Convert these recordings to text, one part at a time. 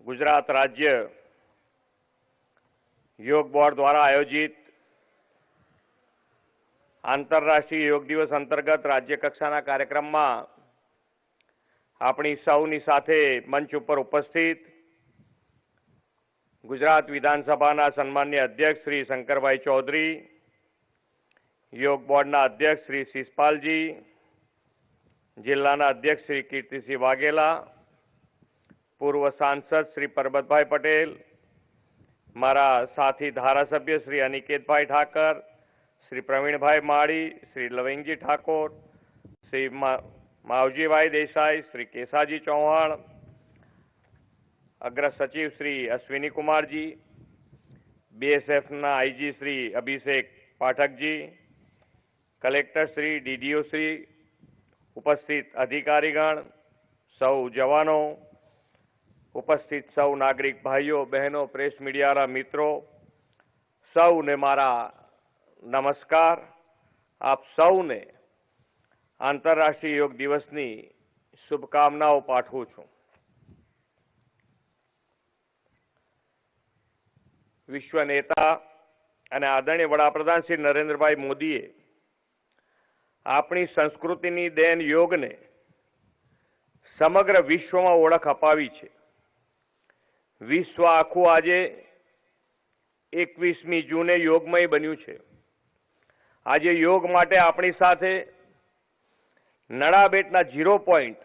ગુજરાત રાજ્ય યોગ બોર્ડ દ્વારા આયોજિત આંતરરાષ્ટ્રીય યોગ દિવસ અંતર્ગત રાજ્ય કક્ષાના કાર્યક્રમમાં આપણી સૌની સાથે મંચ ઉપર ઉપસ્થિત ગુજરાત વિધાનસભાના સન્માનીય અધ્યક્ષ શ્રી શંકરભાઈ ચૌધરી, યોગ બોર્ડના અધ્યક્ષ શ્રી શિષપાલજી, જિલ્લાના અધ્યક્ષ શ્રી કીર્તિસિંહ વાઘેલા, પૂર્વ સાંસદ શ્રી પરબતભાઈ પટેલ, મારા સાથી ધારાસભ્ય શ્રી અનિકેતભાઈ ઠાકર, શ્રી પ્રવીણભાઈ માળી, શ્રી લવિંગજી ઠાકોર, શ્રી માવજીભાઈ દેસાઈ, શ્રી કેસાજી ચૌહાણ, અગ્ર સચિવ શ્રી અશ્વિની કુમારજી, બીએસએફના આઈજી શ્રી અભિષેક પાઠકજી, કલેક્ટર શ્રી, ડીડીઓ શ્રી, ઉપસ્થિત અધિકારીગણ, સૌ જવાનો, ઉપસ્થિત સૌ નાગરિક ભાઈઓ બહેનો, પ્રેસ મીડિયાના મિત્રો, સૌને મારા નમસ્કાર. આપ સૌને આંતરરાષ્ટ્રીય યોગ દિવસની શુભકામનાઓ પાઠવું છું. વિશ્વ નેતા અને આદરણીય વડાપ્રધાન શ્રી નરેન્દ્રભાઈ મોદીએ આપણી સંસ્કૃતિની દેન યોગને સમગ્ર વિશ્વમાં ઓળખ અપાવી છે. વિશ્વ આખું આજે 21મી જૂને યોગમય બન્યું છે. આજે યોગ માટે આપણી સાથે નડાબેટના 0 પોઈન્ટ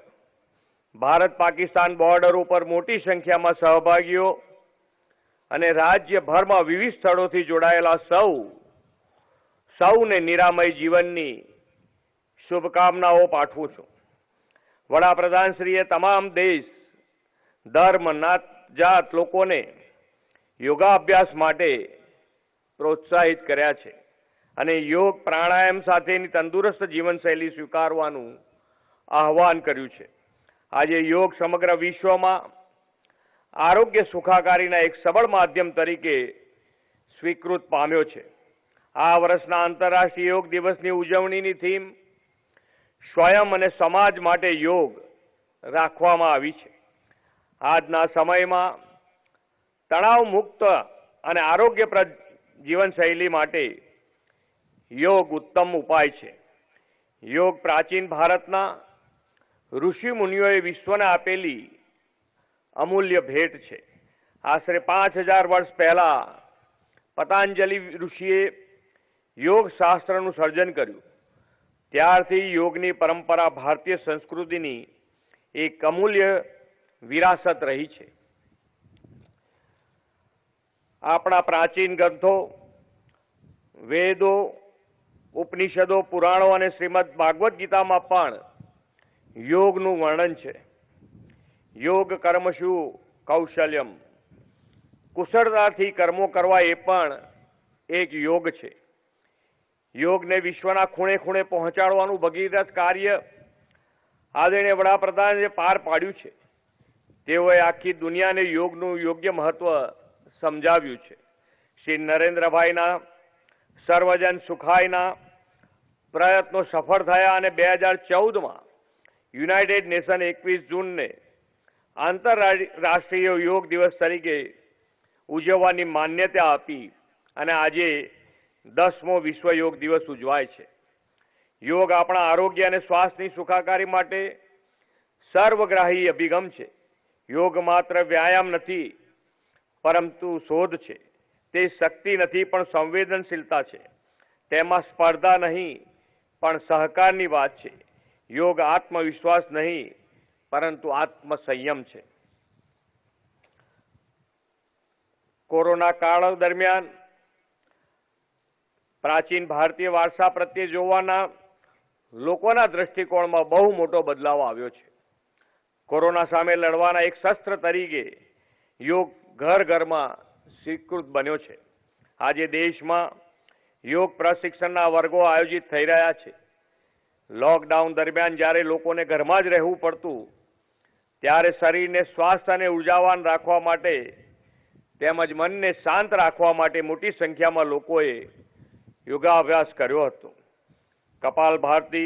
ભારત પાકિસ્તાન બોર્ડર ઉપર મોટી સંખ્યામાં સહભાગીઓ અને રાજ્યભરમાં વિવિધ સ્થળોથી જોડાયેલા સૌને નિરામય જીવનની શુભકામનાઓ પાઠવું છું. વડાપ્રધાનશ્રીએ તમામ દેશ, ધર્મ, નાત, જાત લોકોને યોગાભ્યાસ માટે પ્રોત્સાહિત કર્યા છે અને યોગ પ્રાણાયામ સાથેની તંદુરસ્ત જીવનશૈલી સ્વીકારવાનું આહવાન કર્યું છે. આજે યોગ સમગ્ર વિશ્વમાં આરોગ્ય સુખાકારીના એક સબળ માધ્યમ તરીકે સ્વીકૃત પામ્યો છે. આ વર્ષના આંતરરાષ્ટ્રીય યોગ દિવસની ઉજવણીની થીમ સ્વયં અને સમાજ માટે યોગ રાખવામાં આવી છે. આજના સમયમાં તણાવ મુક્ત અને આરોગ્યપ્રદ જીવનશૈલી માટે યોગ ઉત્તમ ઉપાય છે. યોગ પ્રાચીન ભારતના ઋષિ મુનિઓએ વિશ્વને આપેલી અમૂલ્ય ભેટ છે. આશરે 5000 વર્ષ પહેલા પતંજલિ ઋષિએ યોગ શાસ્ત્રનું સર્જન કર્યું. ત્યારથી યોગની પરંપરા ભારતીય સંસ્કૃતિની એક અમૂલ્ય વિરાસત રહી છે. આપણા પ્રાચીન ગ્રંથો, વેદો, ઉપનિષદો, પુરાણો અને શ્રીમદ ભાગવત ગીતામાં પણ યોગનું વર્ણન છે. યોગ કર્મશુ કૌશલ્યમ, કુશળતાથી કર્મો કરવા એ પણ એક યોગ છે. યોગને વિશ્વના ખૂણે ખૂણે પહોંચાડવાનું ભગીરથ કાર્ય આદરણીય વડાપ્રધાને પાર પાડ્યું છે. તેઓએ આખી દુનિયાને યોગનું યોગ્ય મહત્વ સમજાવ્યું છે. શ્રી નરેન્દ્રભાઈના સર્વજન સુખાયના પ્રયત્નો સફળ થયા અને 2014માં યુનાઇટેડ નેશન 21 જૂનને આંતરરાષ્ટ્રીય યોગ દિવસ તરીકે ઉજવવાની માન્યતા આપી અને આજે 10મો વિશ્વ યોગ દિવસ ઉજવાય છે. યોગ આપણા આરોગ્ય અને સ્વાસ્થ્યની સુખાકારી માટે સર્વગ્રાહી અભિગમ છે. યોગ માત્ર વ્યાયામ નથી, પરંતુ શોધ છે. તે શક્તિ નથી, પણ સંવેદનશીલતા છે. તેમાં સ્પર્ધા નહીં, પણ સહકારની વાત છે. યોગ આત્મવિશ્વાસ નહીં, પરંતુ આત્મસંયમ છે. કોરોના કાળ દરમિયાન પ્રાચીન ભારતીય વારસા પ્રત્યે જોવાના લોકોના દ્રષ્ટિકોણમાં બહુ મોટો બદલાવ આવ્યો છે. કોરોના સામે લડવાના એક શસ્ત્ર તરીકે યોગ ઘર ઘરમાં સ્વીકૃત બન્યો છે. આજે દેશમાં યોગ પ્રશિક્ષણના વર્ગો આયોજિત થઈ રહ્યા છે. લોકડાઉન દરમિયાન જ્યારે લોકોને ઘરમાં જ રહેવું પડતું, ત્યારે શરીરને સ્વાસ્થ્ય અને ઉર્જાવાન રાખવા માટે તેમજ મનને શાંત રાખવા માટે મોટી સંખ્યામાં લોકોએ યોગાભ્યાસ કર્યો હતો. કપાલભાતિ,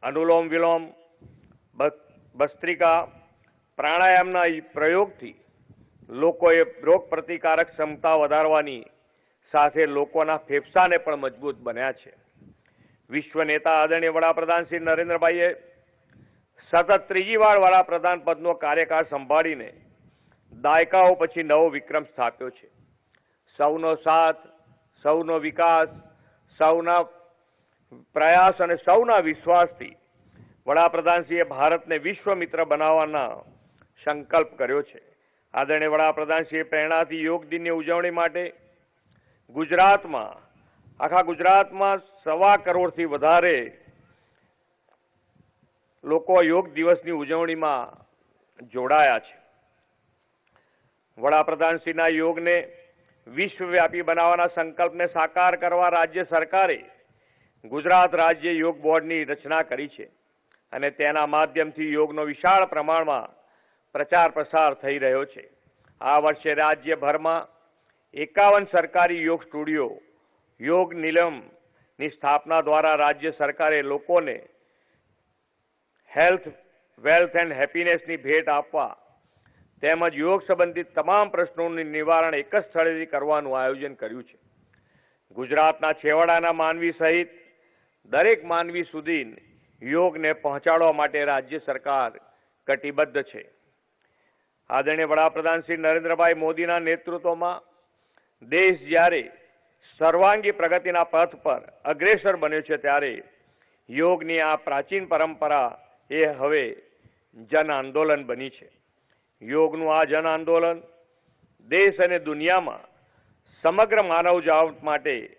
અનુલોમ વિલોમ, ભસ્ત્રિકા, પ્રાણાયામના પ્રયોગથી લોકોએ રોગ પ્રતિકારક ક્ષમતા વધારવાની સાથે લોકોના ફેફસાને પણ મજબૂત બન્યા છે. વિશ્વ નેતા આદરણીય વડાપ્રધાન શ્રી નરેન્દ્રભાઈએ સતત ત્રીજી વાર વડાપ્રધાન પદનો કાર્યકાળ સંભાળીને દાયકાઓ પછી નવો વિક્રમ સ્થાપ્યો છે. સૌનો સાથ, સૌનો વિકાસ, સૌના પ્રયાસ અને સૌના વિશ્વાસથી વડાપ્રધાનશ્રીએ ભારતને વિશ્વ મિત્ર બનાવવાના સંકલ્પ કર્યો છે. આદરણીય વડાપ્રધાનશ્રીએ પ્રેરણાથી યોગ દિનની ઉજવણી માટે આખા ગુજરાતમાં 1.25 કરોડથી વધારે લોકો યોગ દિવસની ઉજવણીમાં જોડાયા છે. વડાપ્રધાનશ્રીના યોગને વિશ્વવ્યાપી બનાવવાના સંકલ્પને સાકાર કરવા રાજ્ય સરકારે ગુજરાત રાજ્ય યોગ બોર્ડની રચના કરી છે અને તેના માધ્યમથી યોગનો વિશાળ પ્રમાણમાં પ્રચાર પ્રસાર થઈ રહ્યો છે. આ વર્ષે રાજ્યભરમાં 51 સરકારી યોગ સ્ટુડિયો, યોગ નિલયમની સ્થાપના દ્વારા રાજ્ય સરકારે લોકોને હેલ્થ, વેલ્થ એન્ડ હેપીનેસની ભેટ આપવા તેમજ યોગ સંબંધિત તમામ પ્રશ્નોનું નિવારણ એક જ સ્થળેથી કરવાનું આયોજન કર્યું છે. ગુજરાતના છેવાડાના માનવી સહિત દરેક માનવી સુધી યોગને પહોંચાડવા માટે રાજ્ય સરકાર કટિબદ્ધ છે. આદરણીય વડાપ્રધાન શ્રી નરેન્દ્રભાઈ મોદીના નેતૃત્વમાં દેશ જ્યારે સર્વાંગી પ્રગતિના પથ પર અગ્રેસર બન્યો છે ત્યારે યોગની આ પ્રાચીન પરંપરા એ હવે જન આંદોલન બની છે. યોગનું આ જન આંદોલન દેશ અને દુનિયામાં સમગ્ર માનવજાત માટે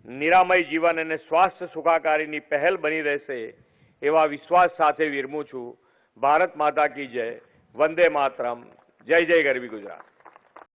નિરામય જીવન અને સ્વાસ્થ્ય સુખાકારીની પહેલ બની રહેશે એવા વિશ્વાસ સાથે વિરમું છું. ભારત માતા કી જય. વંદે માતરમ. જય જય ગરવી ગુજરાત.